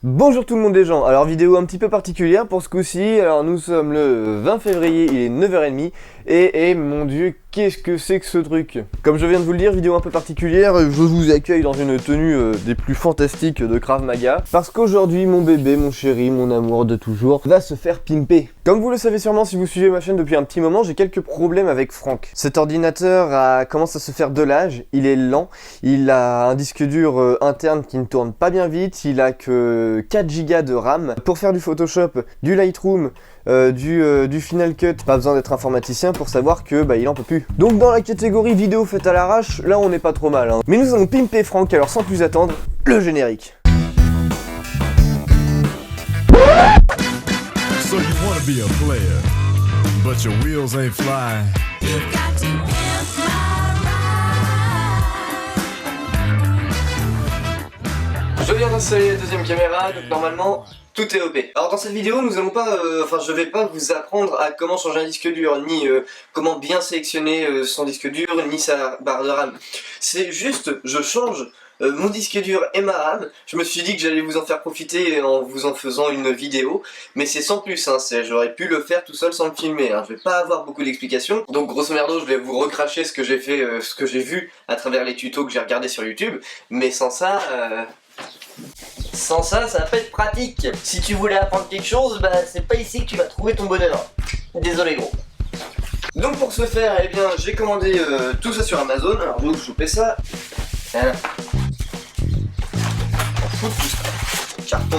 Bonjour tout le monde les gens, alors vidéo un petit peu particulière pour ce coup-ci, alors nous sommes le 20 février, il est 9h30 et mon dieu qu'est-ce que c'est que ce truc. Comme je viens de vous le dire, vidéo un peu particulière, je vous accueille dans une tenue des plus fantastiques de Krav Maga parce qu'aujourd'hui mon bébé, mon chéri, mon amour de toujours va se faire pimper. Comme vous le savez sûrement si vous suivez ma chaîne depuis un petit moment, j'ai quelques problèmes avec Franck. Cet ordinateur commence à se faire de l'âge, il est lent, il a un disque dur interne qui ne tourne pas bien vite, il a que 4 Go de RAM. Pour faire du Photoshop, du Lightroom, du Final Cut, pas besoin d'être informaticien pour savoir que il en peut plus. Donc dans la catégorie vidéo faite à l'arrache, là on n'est pas trop mal. Mais nous allons pimper Franck, alors sans plus attendre, le générique. So you wanna be a player, but your wheels ain't flying. You've got to pimp my ride. Je viens d'installer la deuxième caméra, donc normalement tout est OP. Alors dans cette vidéo, nous allons pas, je vais pas vous apprendre à comment changer un disque dur, ni comment bien sélectionner son disque dur, ni sa barre de RAM. C'est juste, je change mon disque dur et ma RAM. Je me suis dit que j'allais vous en faire profiter en vous en faisant une vidéo, mais c'est sans plus, hein, j'aurais pu le faire tout seul sans me filmer, hein. Je vais pas avoir beaucoup d'explications, donc grosso merdo je vais vous recracher ce que j'ai fait, ce que j'ai vu à travers les tutos que j'ai regardés sur YouTube, mais sans ça, ça va pas être pratique. Si tu voulais apprendre quelque chose, c'est pas ici que tu vas trouver ton bonheur. Désolé gros. Donc pour ce faire, eh bien, j'ai commandé tout ça sur Amazon. Alors je vais vous choper ça. Hein. On fout tout ça. Carton.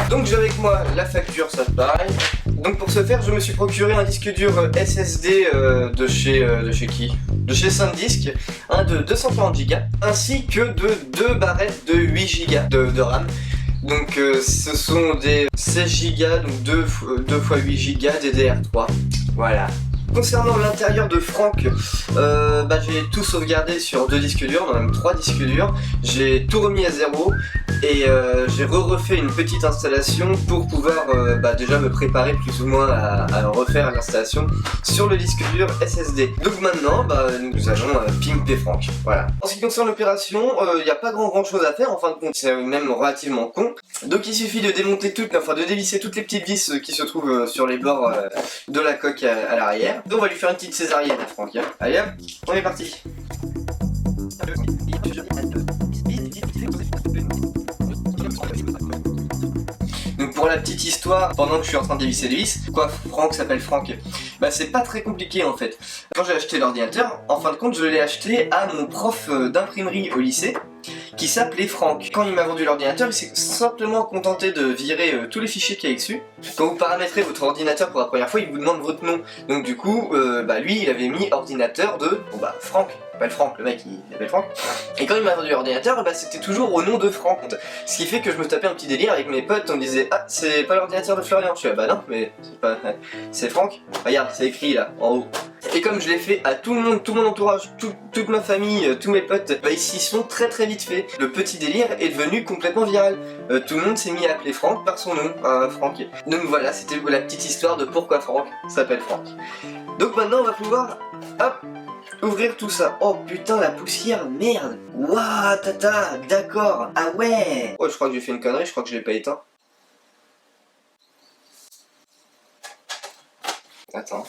Donc j'ai avec moi la facture, ça pareil. Donc pour ce faire, je me suis procuré un disque dur SSD de chez qui? De chez SanDisk, un de 240 Go, ainsi que de 2 barrettes de 8 Go de RAM. Donc ce sont des 16 Go, donc 2 x 8 Go DDR3. Voilà. Concernant l'intérieur de Franck, j'ai tout sauvegardé sur 2 disques durs, même 3 disques durs. J'ai tout remis à zéro et j'ai refait une petite installation pour pouvoir déjà me préparer plus ou moins à refaire l'installation sur le disque dur SSD. Donc maintenant, nous allons pimper Franck. Voilà. En ce qui concerne l'opération, il n'y a pas grand chose à faire, en fin de compte, c'est même relativement con. Donc il suffit de démonter de dévisser toutes les petites vis qui se trouvent sur les bords de la coque à l'arrière. Donc on va lui faire une petite césarienne à Franck. Hein. Allez hop, on est parti. Donc pour la petite histoire, pendant que je suis en train de dévisser les vis, pourquoi Franck s'appelle Franck? C'est pas très compliqué en fait. Quand j'ai acheté l'ordinateur, en fin de compte je l'ai acheté à mon prof d'imprimerie au lycée, qui s'appelait Franck. Quand il m'a vendu l'ordinateur, il s'est simplement contenté de virer tous les fichiers qu'il y a dessus. Quand vous paramétrez votre ordinateur pour la première fois, il vous demande votre nom. Donc du coup, lui, il avait mis ordinateur de... Franck. Il s'appelle Franck, le mec, il s'appelle Franck. Et quand il m'a vendu l'ordinateur, c'était toujours au nom de Franck. Ce qui fait que je me tapais un petit délire avec mes potes, on me disait « Ah, c'est pas l'ordinateur de Florian ?» Je suis « Ah bah non, mais c'est pas... c'est Franck. Regarde, c'est écrit là, en haut. » Et comme je l'ai fait à tout le monde, tout mon entourage, toute ma famille, tous mes potes, ils s'y sont très vite fait. Le petit délire est devenu complètement viral. Tout le monde s'est mis à appeler Franck par son nom, Franck. Donc voilà, c'était la petite histoire de pourquoi Franck s'appelle Franck. Donc maintenant on va pouvoir, hop, ouvrir tout ça. Oh putain, la poussière, merde. Waouh, tata, d'accord. Ah ouais. Oh, je crois que j'ai fait une connerie, je crois que je l'ai pas éteint. Attends.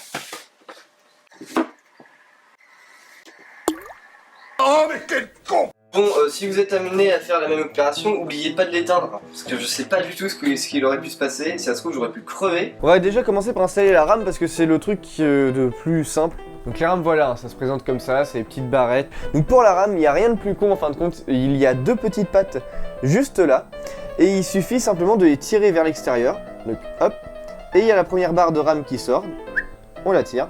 Oh mais quel con! Bon, si vous êtes amené à faire la même opération, oubliez pas de l'éteindre, parce que je sais pas du tout ce qu'il aurait pu se passer, si ça se trouve j'aurais pu crever. On va déjà commencer par installer la RAM parce que c'est le truc de plus simple. Donc la RAM voilà, ça se présente comme ça, c'est les petites barrettes. Donc pour la RAM, il n'y a rien de plus con en fin de compte, il y a 2 petites pattes juste là, et il suffit simplement de les tirer vers l'extérieur. Donc hop, et il y a la première barre de RAM qui sort, on la tire.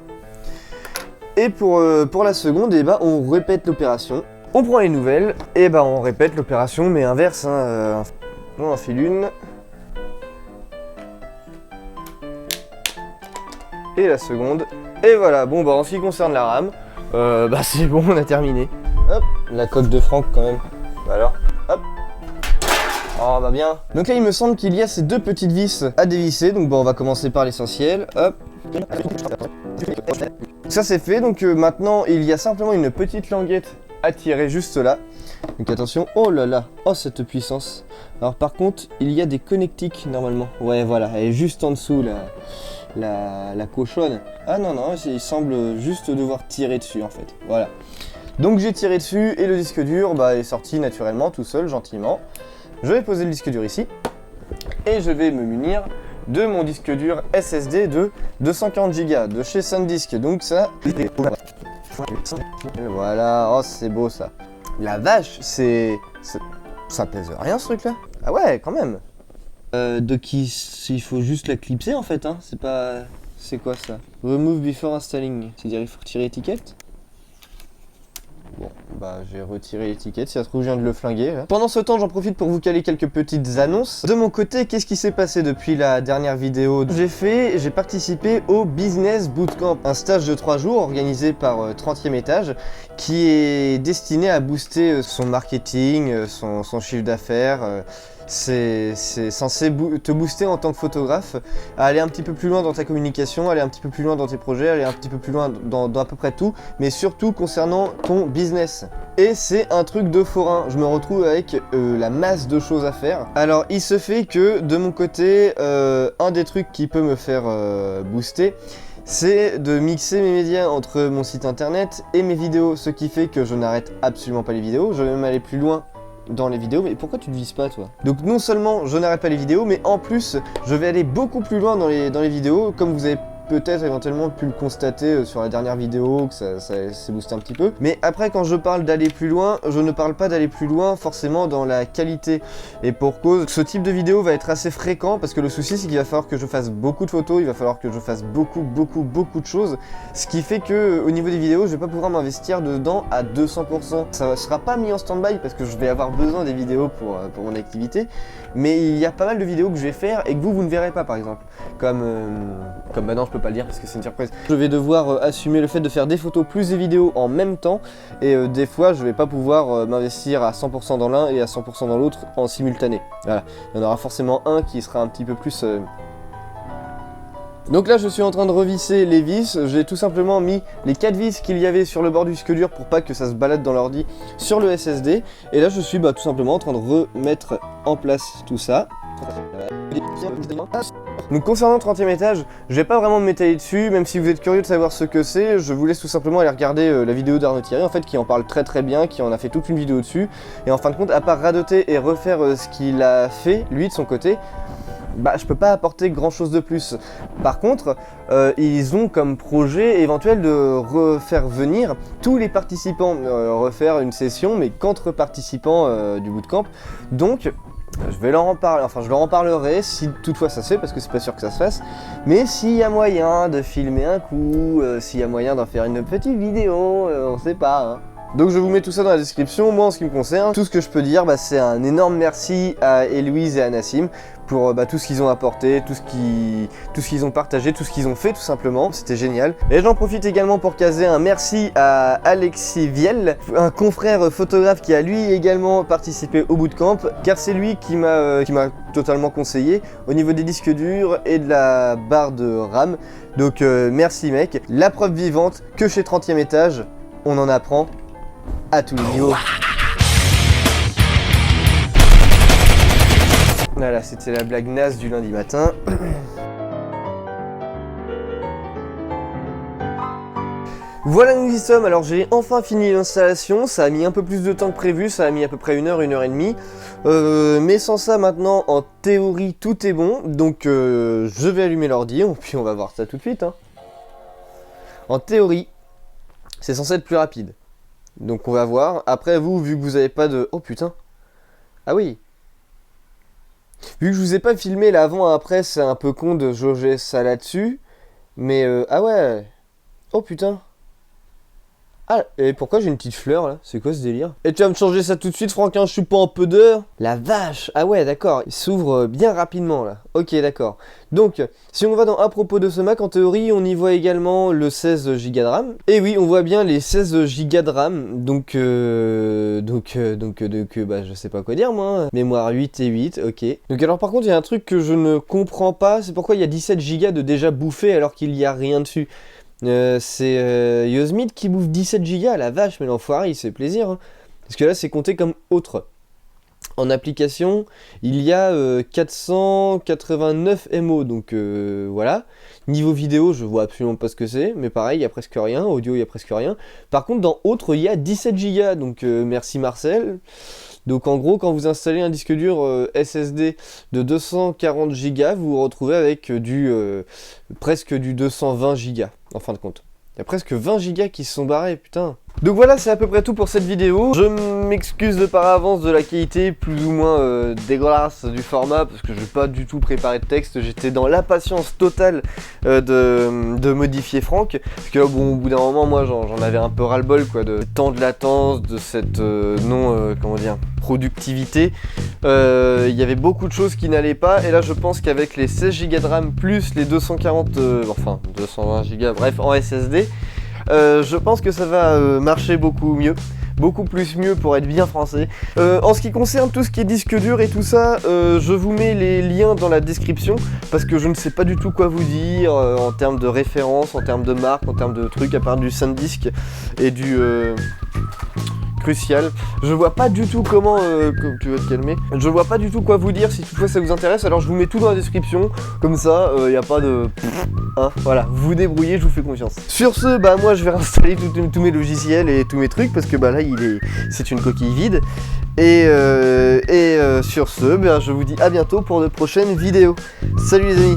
Et pour la seconde, on répète l'opération. On prend les nouvelles, et on répète l'opération, mais inverse. Hein, on en file une. Et la seconde. Et voilà, bon en ce qui concerne la RAM, c'est bon, on a terminé. Hop, la coque de Franck quand même. Alors, hop. Oh bien. Donc là il me semble qu'il y a ces 2 petites vis à dévisser, donc on va commencer par l'essentiel. Hop. Ça c'est fait, donc maintenant il y a simplement une petite languette à tirer juste là. Donc attention, oh là là, oh cette puissance. Alors par contre, il y a des connectiques normalement. Ouais voilà, elle est juste en dessous la cochonne. Ah non, non, il semble juste devoir tirer dessus en fait, voilà. Donc j'ai tiré dessus et le disque dur est sorti naturellement, tout seul, gentiment. Je vais poser le disque dur ici et je vais me munir de mon disque dur SSD de 240 Go de chez SanDisk. Donc ça... Voilà, oh c'est beau ça. La vache, ça pèse rien ce truc là. Ah ouais, quand même. Il faut juste la clipser en fait, hein. C'est pas... C'est quoi ça? Remove before installing. C'est-à-dire il faut retirer l'étiquette? Bon, j'ai retiré l'étiquette, si ça se trouve je viens de le flinguer là. Pendant ce temps, j'en profite pour vous caler quelques petites annonces. De mon côté, qu'est-ce qui s'est passé depuis la dernière vidéo? J'ai participé au Business Bootcamp, un stage de 3 jours organisé par 30e étage, qui est destiné à booster son marketing, son chiffre d'affaires. C'est censé te booster en tant que photographe, à aller un petit peu plus loin dans ta communication, aller un petit peu plus loin dans tes projets, aller un petit peu plus loin dans à peu près tout, mais surtout concernant ton business. Et c'est un truc de forain, je me retrouve avec la masse de choses à faire. Alors il se fait que de mon côté, un des trucs qui peut me faire booster, c'est de mixer mes médias entre mon site internet et mes vidéos, ce qui fait que je n'arrête absolument pas les vidéos, je vais même aller plus loin dans les vidéos. Mais pourquoi tu ne vises pas toi? Donc non seulement je n'arrête pas les vidéos, mais en plus je vais aller beaucoup plus loin dans les vidéos, comme vous avez peut-être éventuellement pu le constater sur la dernière vidéo, que ça s'est boosté un petit peu. Mais après, quand je parle d'aller plus loin, je ne parle pas d'aller plus loin forcément dans la qualité. Et pour cause, ce type de vidéo va être assez fréquent, parce que le souci c'est qu'il va falloir que je fasse beaucoup de photos, il va falloir que je fasse beaucoup de choses, ce qui fait que au niveau des vidéos, je vais pas pouvoir m'investir dedans à 200%. Ça sera pas mis en stand-by parce que je vais avoir besoin des vidéos pour mon activité, mais il y a pas mal de vidéos que je vais faire et que vous ne verrez pas, par exemple. Comme non, je peux pas le dire parce que c'est une surprise. Je vais devoir assumer le fait de faire des photos plus des vidéos en même temps, et des fois je vais pas pouvoir m'investir à 100% dans l'un et à 100% dans l'autre en simultané. Voilà, il y en aura forcément un qui sera un petit peu plus... Donc là je suis en train de revisser les vis, j'ai tout simplement mis les 4 vis qu'il y avait sur le bord du disque dur pour pas que ça se balade dans l'ordi sur le SSD, et là je suis tout simplement en train de remettre en place tout ça. Donc concernant 30e étage, je vais pas vraiment me m'étaler dessus, même si vous êtes curieux de savoir ce que c'est, je vous laisse tout simplement aller regarder la vidéo d'Arnaud Thierry en fait, qui en parle très bien, qui en a fait toute une vidéo dessus, et en fin de compte, à part radoter et refaire ce qu'il a fait, lui de son côté, je peux pas apporter grand chose de plus. Par contre, ils ont comme projet éventuel de refaire venir tous les participants, refaire une session, mais qu'entre participants du bootcamp. Donc, je vais leur en parler, enfin je leur en parlerai si toutefois ça se fait, parce que c'est pas sûr que ça se fasse. Mais s'il y a moyen de filmer un coup, s'il y a moyen d'en faire une petite vidéo, on sait pas, hein. Donc je vous mets tout ça dans la description. Moi en ce qui me concerne, tout ce que je peux dire, c'est un énorme merci à Héloïse et à Nassim pour tout ce qu'ils ont apporté, tout ce qu'ils ont partagé, tout ce qu'ils ont fait tout simplement, c'était génial. Et j'en profite également pour caser un merci à Alexis Viel, un confrère photographe qui a lui également participé au bootcamp, car c'est lui qui m'a totalement conseillé au niveau des disques durs et de la barre de RAM. Donc merci mec, la preuve vivante que chez 30e étage, on en apprend à tous les niveaux. Voilà, c'était la blague naze du lundi matin. Voilà, nous y sommes. Alors j'ai enfin fini l'installation, ça a mis un peu plus de temps que prévu, ça a mis à peu près 1 heure, 1 heure et demie. Mais sans ça maintenant, en théorie, tout est bon. Donc je vais allumer l'ordi, puis on va voir ça tout de suite, hein. En théorie, c'est censé être plus rapide. Donc on va voir. Après vous, vu que vous avez pas de... Oh putain. Ah oui. Vu que je vous ai pas filmé l'avant après, c'est un peu con de jauger ça là-dessus. Mais ah ouais. Oh putain. Ah, et pourquoi j'ai une petite fleur là? C'est quoi ce délire? Et tu vas me changer ça tout de suite, Franquin, je suis pas en peu d'heure. La vache. Ah ouais, d'accord, il s'ouvre bien rapidement là. Ok, d'accord. Donc, si on va dans à propos de ce Mac, en théorie, on y voit également le 16 Go de RAM. Et oui, on voit bien les 16 Go de RAM. Donc, je sais pas quoi dire moi. Hein. Mémoire 8 et 8, ok. Donc alors par contre, il y a un truc que je ne comprends pas, c'est pourquoi il y a 17 Go de déjà bouffé alors qu'il y a rien dessus. C'est Yosemite qui bouffe 17 Go, la vache, mais l'enfoiré il se fait plaisir, hein. Parce que là, c'est compté comme autre. En application, il y a 489 MO, donc voilà. Niveau vidéo, je vois absolument pas ce que c'est, mais pareil, il y a presque rien. Audio, il y a presque rien. Par contre, dans autres, il y a 17 Go, donc merci Marcel. Donc en gros, quand vous installez un disque dur SSD de 240 Go, vous vous retrouvez avec presque du 220 Go, en fin de compte. Il y a presque 20 Go qui se sont barrés, putain. Donc voilà, c'est à peu près tout pour cette vidéo. Je m'excuse de par avance de la qualité plus ou moins dégueulasse du format, parce que je n'ai pas du tout préparé de texte. J'étais dans l'impatience totale de modifier Franck. Parce que là, bon, au bout d'un moment, moi, j'en avais un peu ras-le-bol, quoi, de temps de latence, de cette productivité. Il y avait beaucoup de choses qui n'allaient pas, et là, je pense qu'avec les 16 Go de RAM plus les 220 Go, bref, en SSD, je pense que ça va marcher beaucoup mieux. Beaucoup plus mieux pour être bien français. En ce qui concerne tout ce qui est disque dur et tout ça, je vous mets les liens dans la description parce que je ne sais pas du tout quoi vous dire en termes de référence, en termes de marque, en termes de trucs à part du SanDisk et du Crucial. Je vois pas du tout comment tu veux te calmer. Je vois pas du tout quoi vous dire si toutefois ça vous intéresse, alors je vous mets tout dans la description, comme ça y a pas de hein, voilà, vous vous débrouillez, je vous fais confiance. Sur ce, bah moi je vais réinstaller tous mes logiciels et tous mes trucs parce que bah là c'est une coquille vide. Et sur ce, bah, je vous dis à bientôt pour de prochaines vidéos. Salut les amis.